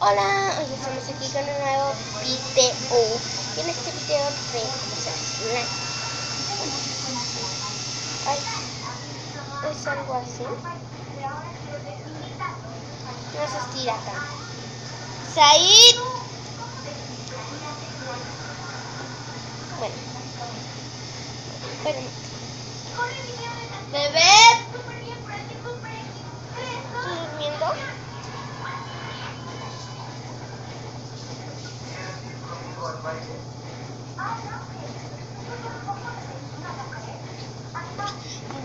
Hola, hoy estamos aquí con un nuevo video. Y en este video vamos a hacer slime. Ay, es algo así. No se estira acá. Said. Bueno, espérame. Bebé. ¿Estás durmiendo?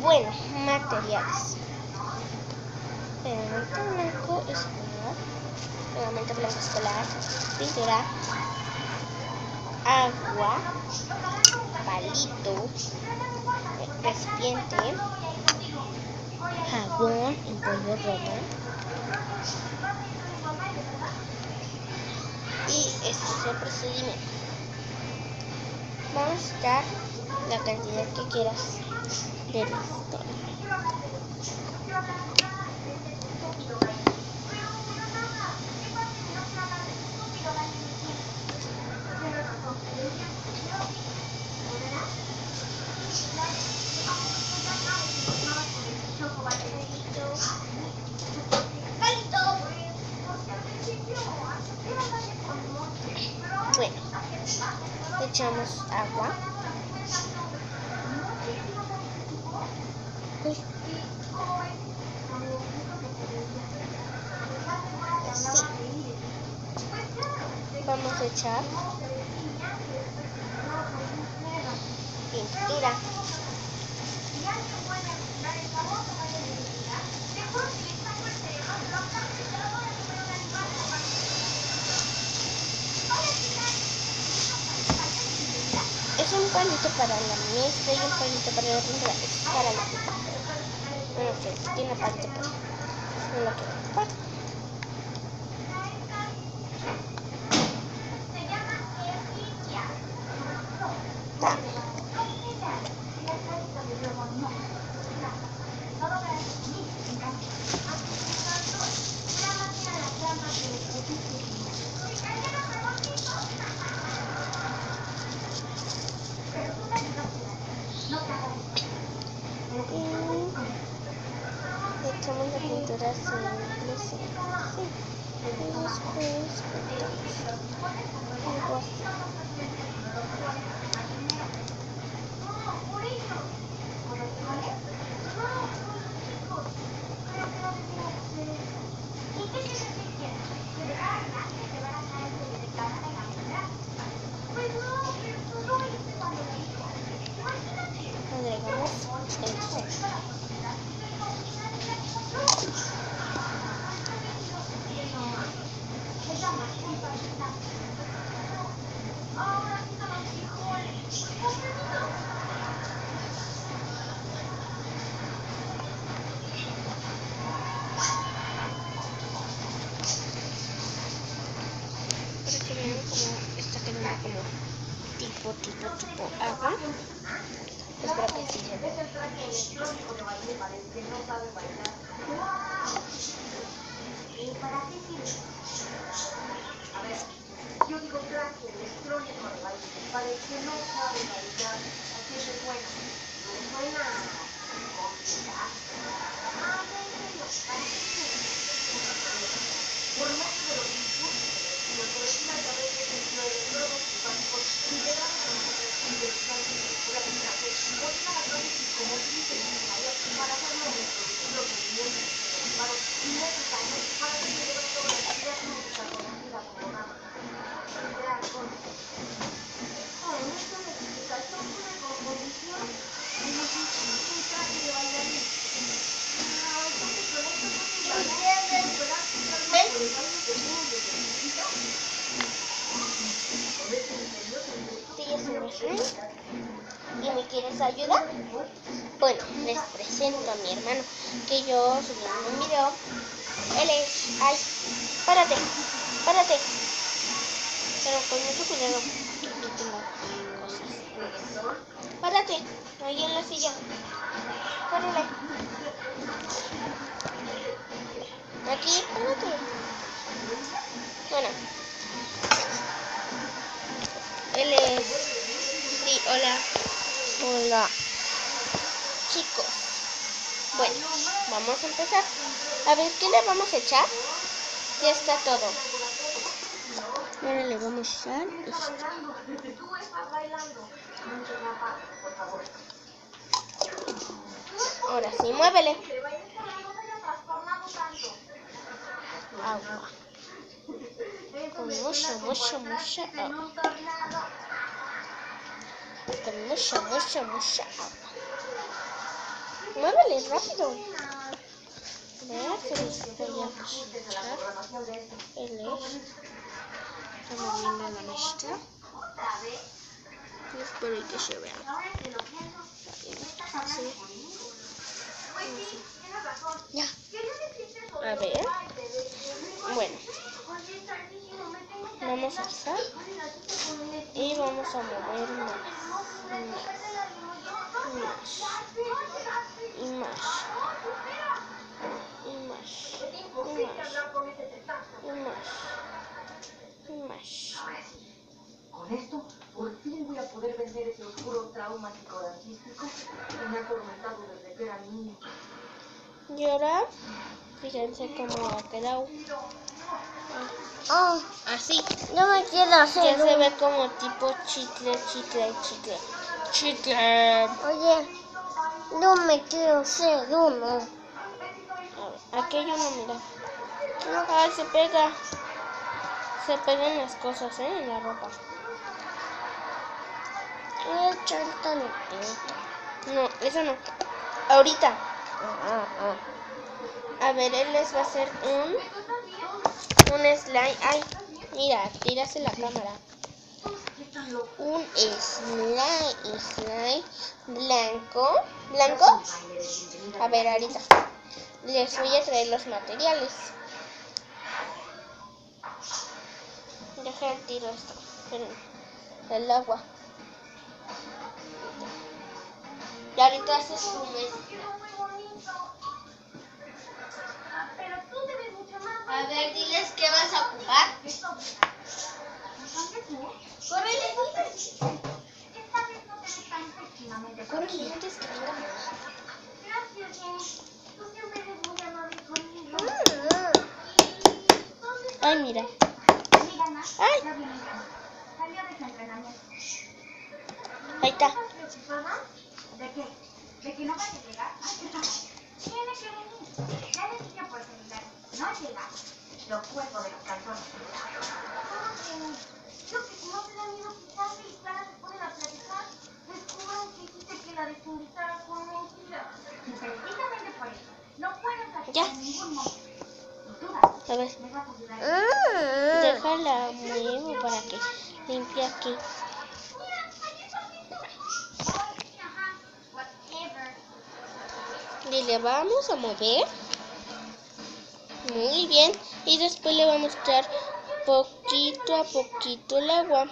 Bueno, materiales. Pegamento blanco escolar, pegamento blanco escolar, pintura, agua, palito, recipiente, jabón en polvo rojo. Y este es el procedimiento. Vamos a echar la cantidad que quieras de esto. Bueno, echamos agua. Así. Vamos a echar pintura. Es un palito para la mezcla y un palito para la pintura. Es para la pintura. Bueno, que tiene palito para no lo quiero ocupar. Echamos la pintura simple, sí. Y después pintamos. Algo así. Agregamos el sol. Para que vean como está quedando como tipo agua. Espero que sí se vea. Yo digo traje electrónico de baile, para el que no sabe bailar, ¿a qué le suena? ¿No suena complicado? Por medio de los impulsos de la estimulación a través de sentido electrodos simpáticos, liberamos las contracciones durante la flexión a la base psicomotriz necesaria para hacerlo reproducir los movimientos adecuados y necesarios para que el cerebro logre la actividad lúdica conocida como gamma. ¿Y me quieres ayudar? Bueno, les presento a mi hermano que yo subí un video. Él es... ¡Ay! ¡Párate! ¡Párate! Pero con mucho cuidado. Aquí tengo cosas. ¡Párate! Ahí en la silla. ¡Párale! Aquí, párate. Bueno, él es... Sí, hola. Hola. Chicos, bueno, vamos a empezar. A ver, ¿qué le vamos a echar? Ya está todo. Ahora le vamos a echar esto. Ahora sí, muévele. Agua. Con mucha agua. Con mucha agua. Muévele rápido. A ver, se les voy a echar. Él es. Estamos viendo la mezcla. Y espero que se vea. Sí. Ya. A ver. Bueno. Vamos a alzar. Y vamos a mover más. Y más. Y más. Y más. Y más. Y más. Con esto, por fin voy a poder vencer ese oscuro trauma psicoanalítico que me ha atormentado desde que era niño. Y ahora, fíjense cómo ha quedado. Oh, así. No me quiero hacer. Ya se ve como tipo chicle. Chicle. Oye, no me quiero hacer uno. A ver, aquello no, mira. No, ah, se pega. Se pegan las cosas, en la ropa. Voy a echar tantito. No, eso no. Ahorita. A ver, él les va a hacer un slime. Ay, mira, tírase la cámara. Un slime blanco. ¿Blanco? A ver, ahorita. Les voy a traer los materiales. Deja el tiro esto. El agua. Y ahorita haces tu mezcla. A ver, diles qué vas a ocupar. Córrele, córrele antes que venga mamá. Gracias, Jenny. Tú siempre eres muy amable conmigo. Ay, mira. Ay. Salió de su entrenamiento. Ahí está. ¿De qué? ¿De que no va a llegar? Tiene que venir. Ya le dije por celular. No llega. Lo cuelgo de los calzones. ¿Cómo que no? Creo que si no te da miedo quitarle y Clara se ponen a platicar, descubran que hiciste que la desinvitara con mentira. Y precisamente por eso, no pueden platicar en ningún momento. A ver. Déjala muevo para que limpie aquí. Y le vamos a mover. Muy bien. Y después le vamos a echar poquito a poquito el agua.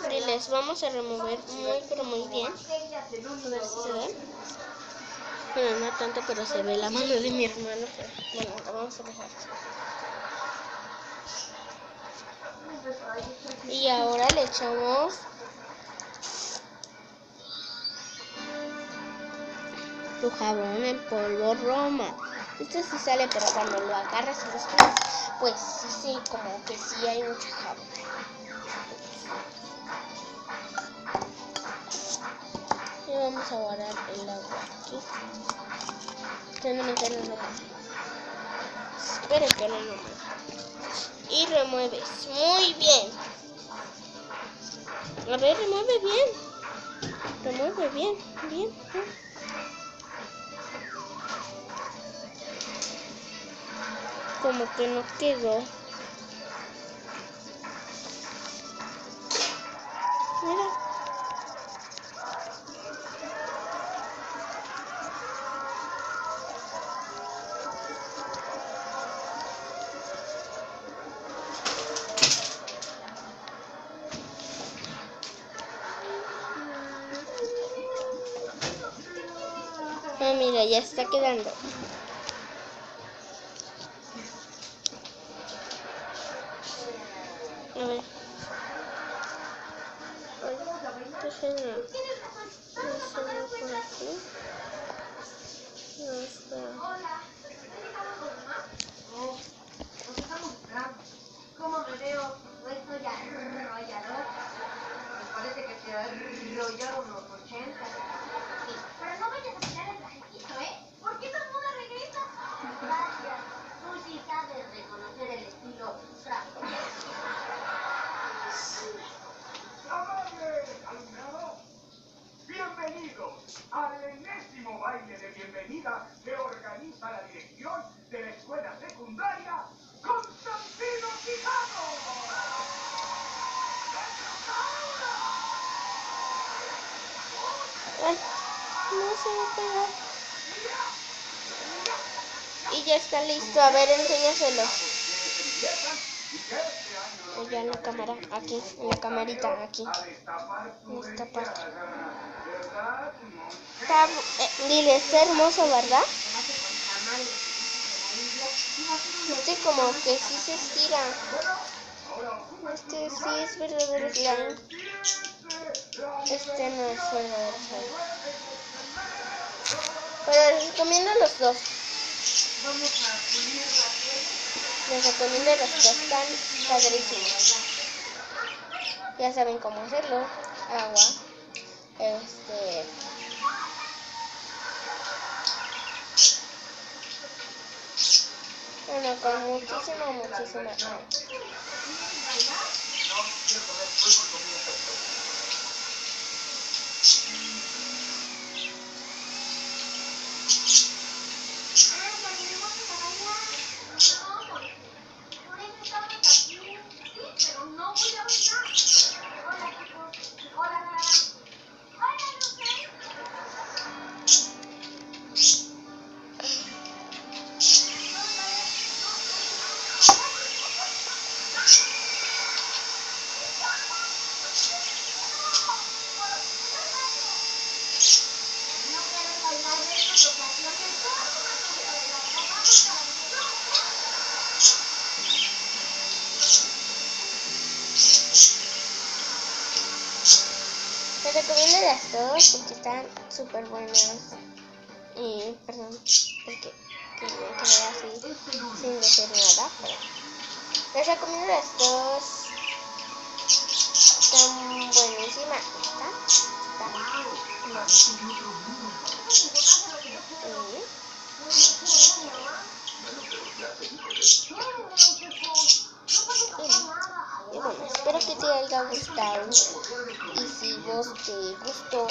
Y les vamos a remover muy pero muy bien. A ver si se ve. Bueno, no tanto, pero se ve la mano de mi hermano. Bueno, la vamos a dejar. Y ahora le echamos tu jabón en polvo Roma. Esto sí sale, pero cuando lo agarras y lo escuchas, pues sí, como que sí hay mucho jabón. Y vamos a guardar el agua aquí. Que no meterlo en la ropa. Espero que no lo mueva. Y remueves muy bien. A ver, remueve bien. Remueve bien, bien. Como que no quedó. Mira. Ah, mira. Mira, ya está quedando. A ver. Déjenme por aquí. No, espera. Hola, ¿estás dedicado con mamá? No, nos estamos esperando. ¿Cómo me veo? No estoy arrollador. Me parece que te arrollaron los 80. Sí, pero no vayas a tirar el trajecito, ¿eh? ¿Por qué esa moda regresa? Gracias. Tú sí sabes reconocer el estilo trapo. ¡Amables alumnado! Bienvenidos al enésimo baile de bienvenida que organiza la dirección de la escuela secundaria Constantino Quijano. Ay, no se va a pegar. Y ya está listo. A ver, enséñaselo. Ya en la cámara, aquí, en la camarita, aquí. En esta parte. Dile, está hermoso, ¿verdad? Este como que sí se estira. Este sí es verdadero slime. Este no es verdadero slime. Pero les recomiendo los dos. Les recomiendo los dos, están padrísimos. Ya saben cómo hacerlo. Agua. Bueno, con muchísima agua. Les recomiendo las dos porque están súper buenas. Y perdón, porque quería quedar así sin decir nada. Pero les recomiendo las dos. Están buenísimas. Y bueno, espero que te haya gustado. Y si vos te gustó,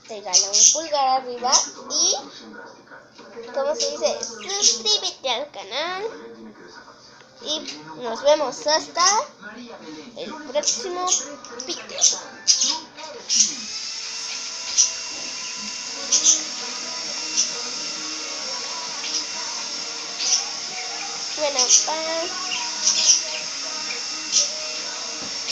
regala un pulgar arriba y, ¿cómo se dice? Suscríbete al canal. Y nos vemos hasta el próximo video. Bueno, bye.